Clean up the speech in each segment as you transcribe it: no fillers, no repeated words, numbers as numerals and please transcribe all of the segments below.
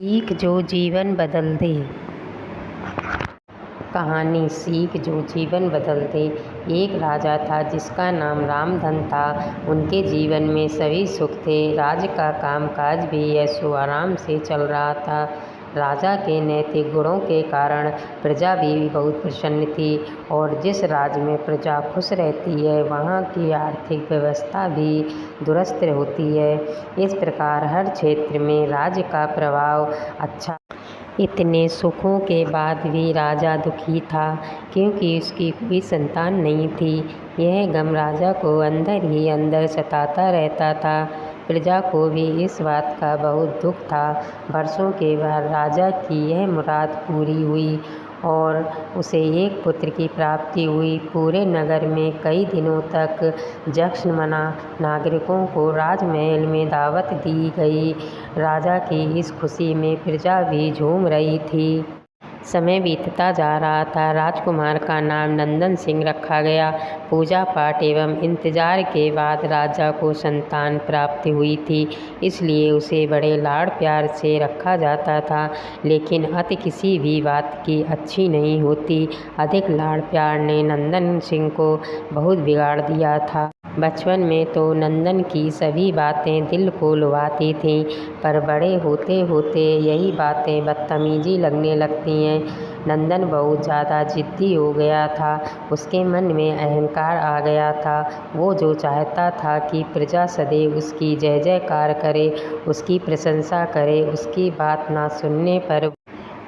सीख जो जीवन बदल दे। कहानी सीख जो जीवन बदल दे। एक राजा था जिसका नाम रामधन था। उनके जीवन में सभी सुख थे। राज्य का कामकाज भी ऐशो आराम से चल रहा था। राजा के नैतिक गुणों के कारण प्रजा भी बहुत प्रसन्न थी और जिस राज्य में प्रजा खुश रहती है वहाँ की आर्थिक व्यवस्था भी दुरुस्त होती है। इस प्रकार हर क्षेत्र में राज्य का प्रभाव अच्छा। इतने सुखों के बाद भी राजा दुखी था क्योंकि उसकी कोई संतान नहीं थी। यह गम राजा को अंदर ही अंदर सताता रहता था। प्रजा को भी इस बात का बहुत दुख था। वर्षों के बाद राजा की यह मुराद पूरी हुई और उसे एक पुत्र की प्राप्ति हुई। पूरे नगर में कई दिनों तक जश्न मना। नागरिकों को राजमहल में दावत दी गई। राजा की इस खुशी में प्रजा भी झूम रही थी। समय बीतता जा रहा था। राजकुमार का नाम नंदन सिंह रखा गया। पूजा पाठ एवं इंतजार के बाद राजा को संतान प्राप्ति हुई थी, इसलिए उसे बड़े लाड़ प्यार से रखा जाता था। लेकिन अति किसी भी बात की अच्छी नहीं होती। अधिक लाड़ प्यार ने नंदन सिंह को बहुत बिगाड़ दिया था। बचपन में तो नंदन की सभी बातें दिल को लुभाती थीं, पर बड़े होते होते यही बातें बदतमीजी लगने लगती हैं। नंदन बहुत ज़्यादा जिद्दी हो गया था। उसके मन में अहंकार आ गया था। वो जो चाहता था कि प्रजा सदैव उसकी जय जयकार करे, उसकी प्रशंसा करे, उसकी बात ना सुनने पर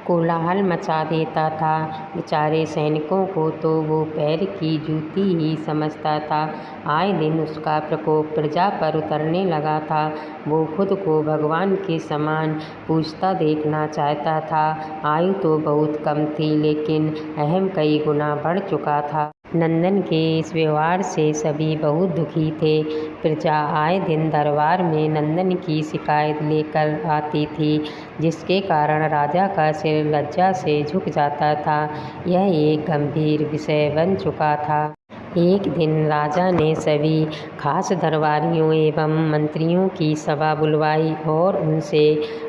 कोलाहल मचा देता था। बेचारे सैनिकों को तो वो पैर की जूती ही समझता था। आए दिन उसका प्रकोप प्रजा पर उतरने लगा था। वो खुद को भगवान के समान पूजता देखना चाहता था। आयु तो बहुत कम थी लेकिन अहम कई गुना बढ़ चुका था। नंदन के इस व्यवहार से सभी बहुत दुखी थे। प्रजा आए दिन दरबार में नंदन की शिकायत लेकर आती थी, जिसके कारण राजा का सिर लज्जा से झुक जाता था। यह एक गंभीर विषय बन चुका था। एक दिन राजा ने सभी खास दरबारियों एवं मंत्रियों की सभा बुलवाई और उनसे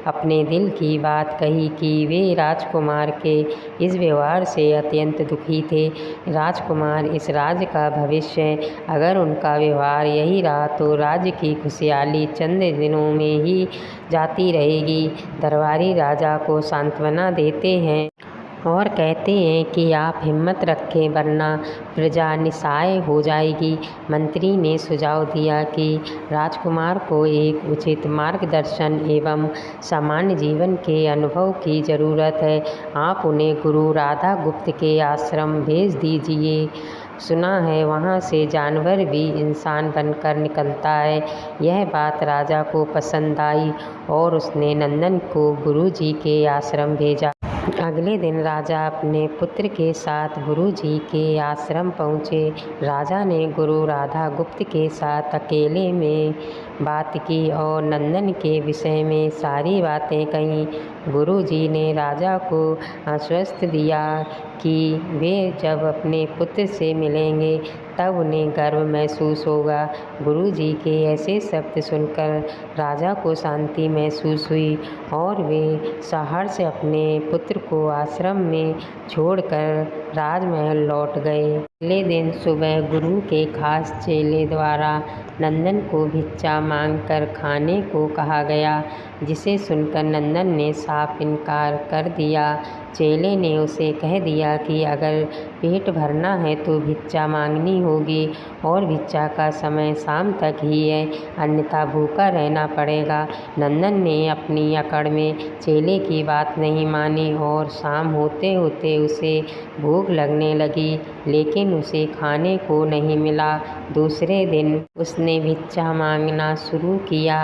अपने दिल की बात कही कि वे राजकुमार के इस व्यवहार से अत्यंत दुखी थे। राजकुमार इस राज्य का भविष्य, अगर उनका व्यवहार यही रहा तो राज्य की खुशहाली चंद दिनों में ही जाती रहेगी। दरबारी राजा को सांत्वना देते हैं और कहते हैं कि आप हिम्मत रखें वरना प्रजा निस्सहाय हो जाएगी। मंत्री ने सुझाव दिया कि राजकुमार को एक उचित मार्गदर्शन एवं सामान्य जीवन के अनुभव की ज़रूरत है। आप उन्हें गुरु राधा गुप्त के आश्रम भेज दीजिए। सुना है वहाँ से जानवर भी इंसान बनकर निकलता है। यह बात राजा को पसंद आई और उसने नंदन को गुरुजी के आश्रम भेजा। अगले दिन राजा अपने पुत्र के साथ गुरुजी के आश्रम पहुँचे। राजा ने गुरु राधा गुप्त के साथ अकेले में बात की और नंदन के विषय में सारी बातें कहीं। गुरुजी ने राजा को आश्वस्त दिया कि वे जब अपने पुत्र से मिलेंगे तब उन्हें गर्व महसूस होगा। गुरुजी के ऐसे शब्द सुनकर राजा को शांति महसूस हुई और वे सहर्ष से अपने पुत्र को आश्रम में छोड़कर राजमहल लौट गए। अगले दिन सुबह गुरु के खास चेले द्वारा नंदन को भिक्षा मांगकर खाने को कहा गया, जिसे सुनकर नंदन ने साफ इनकार कर दिया। चेले ने उसे कह दिया कि अगर पेट भरना है तो भिक्षा मांगनी होगी और भिक्षा का समय शाम तक ही है, अन्यथा भूखा रहना पड़ेगा। नंदन ने अपनी अकड़ में चेले की बात नहीं मानी और शाम होते होते उसे भूख लगने लगी, लेकिन उसे खाने को नहीं मिला। दूसरे दिन उसने भिक्षा मांगना शुरू किया।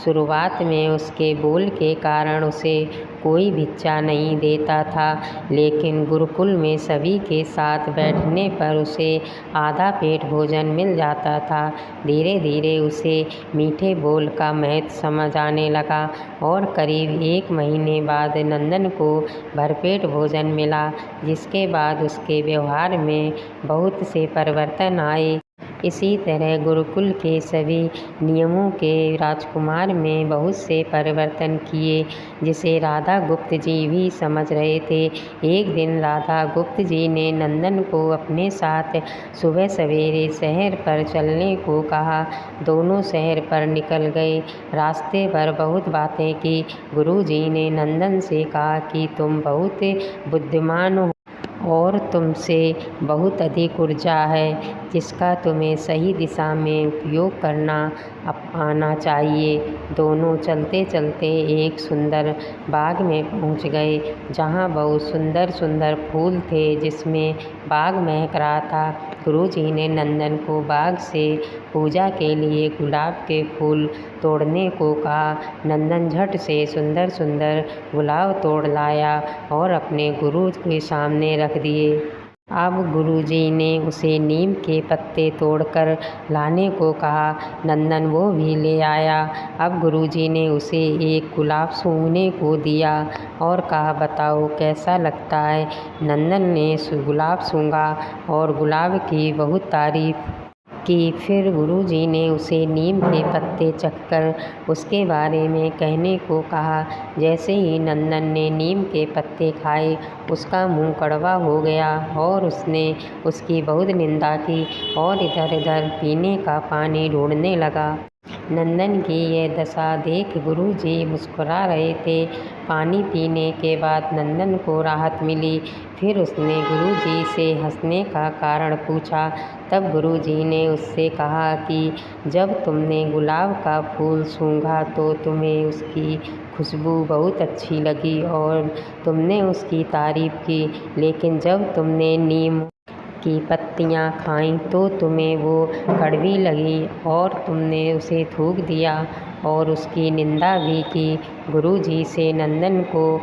शुरुआत में उसके बोल के कारण उसे कोई भिक्षा नहीं देता था, लेकिन गुरुकुल में सभी के साथ बैठने पर उसे आधा पेट भोजन मिल जाता था। धीरे धीरे उसे मीठे बोल का महत्व समझ आने लगा और करीब 1 महीने बाद नंदन को भरपेट भोजन मिला, जिसके बाद उसके व्यवहार में बहुत से परिवर्तन आए। इसी तरह गुरुकुल के सभी नियमों के राजकुमार में बहुत से परिवर्तन किए, जिसे राधा गुप्त जी भी समझ रहे थे। एक दिन राधा गुप्त जी ने नंदन को अपने साथ सुबह सवेरे शहर पर चलने को कहा। दोनों शहर पर निकल गए। रास्ते पर बहुत बातें की। गुरुजी ने नंदन से कहा कि तुम बहुत बुद्धिमान हो और तुमसे बहुत अधिक ऊर्जा है, जिसका तुम्हें सही दिशा में उपयोग करना आना चाहिए। दोनों चलते चलते एक सुंदर बाग में पहुंच गए, जहां बहुत सुंदर सुंदर फूल थे, जिसमें बाग महक रहा था। गुरुजी ने नंदन को बाग से पूजा के लिए गुलाब के फूल तोड़ने को कहा। नंदन झट से सुंदर सुंदर गुलाब तोड़ लाया और अपने गुरु के सामने रख दिए। अब गुरुजी ने उसे नीम के पत्ते तोड़कर लाने को कहा। नंदन वो भी ले आया। अब गुरुजी ने उसे एक गुलाब सूंघने को दिया और कहा, बताओ कैसा लगता है। नंदन ने गुलाब सूंघा और गुलाब की बहुत तारीफ की। फिर गुरुजी ने उसे नीम के पत्ते चखकर उसके बारे में कहने को कहा। जैसे ही नंदन ने नीम के पत्ते खाए, उसका मुंह कड़वा हो गया और उसने उसकी बहुत निंदा की और इधर उधर पीने का पानी ढूंढने लगा। नंदन की यह दशा देख गुरुजी मुस्कुरा रहे थे। पानी पीने के बाद नंदन को राहत मिली। फिर उसने गुरुजी से हंसने का कारण पूछा। तब गुरुजी ने उससे कहा कि जब तुमने गुलाब का फूल सूंघा तो तुम्हें उसकी खुशबू बहुत अच्छी लगी और तुमने उसकी तारीफ की, लेकिन जब तुमने नीम की पत्तियां खाईं तो तुम्हें वो कड़वी लगी और तुमने उसे थूक दिया और उसकी निंदा भी की। गुरुजी से नंदन को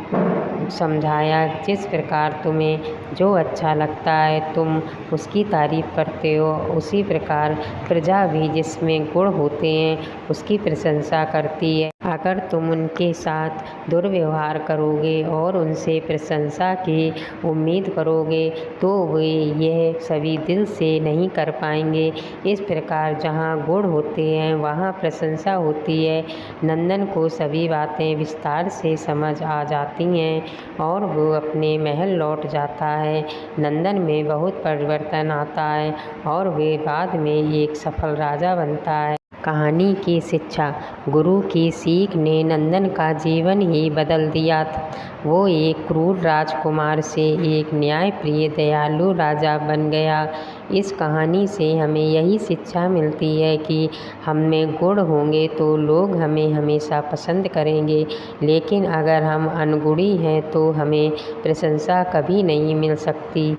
समझाया, जिस प्रकार तुम्हें जो अच्छा लगता है तुम उसकी तारीफ करते हो, उसी प्रकार प्रजा भी जिसमें गुण होते हैं उसकी प्रशंसा करती है। अगर तुम उनके साथ दुर्व्यवहार करोगे और उनसे प्रशंसा की उम्मीद करोगे तो वे यह सभी दिल से नहीं कर पाएंगे। इस प्रकार जहाँ गुण होते हैं वहाँ प्रशंसा होती है। नंदन को सभी बातें विस्तार से समझ आ जाती हैं और वो अपने महल लौट जाता है। नंदन में बहुत परिवर्तन आता है और वे बाद में एक सफल राजा बनता है। कहानी की शिक्षा। गुरु की सीख ने नंदन का जीवन ही बदल दिया था। वो एक क्रूर राजकुमार से एक न्यायप्रिय दयालु राजा बन गया। इस कहानी से हमें यही शिक्षा मिलती है कि हम में गुण होंगे तो लोग हमें हमेशा पसंद करेंगे, लेकिन अगर हम अनगुणी हैं तो हमें प्रशंसा कभी नहीं मिल सकती।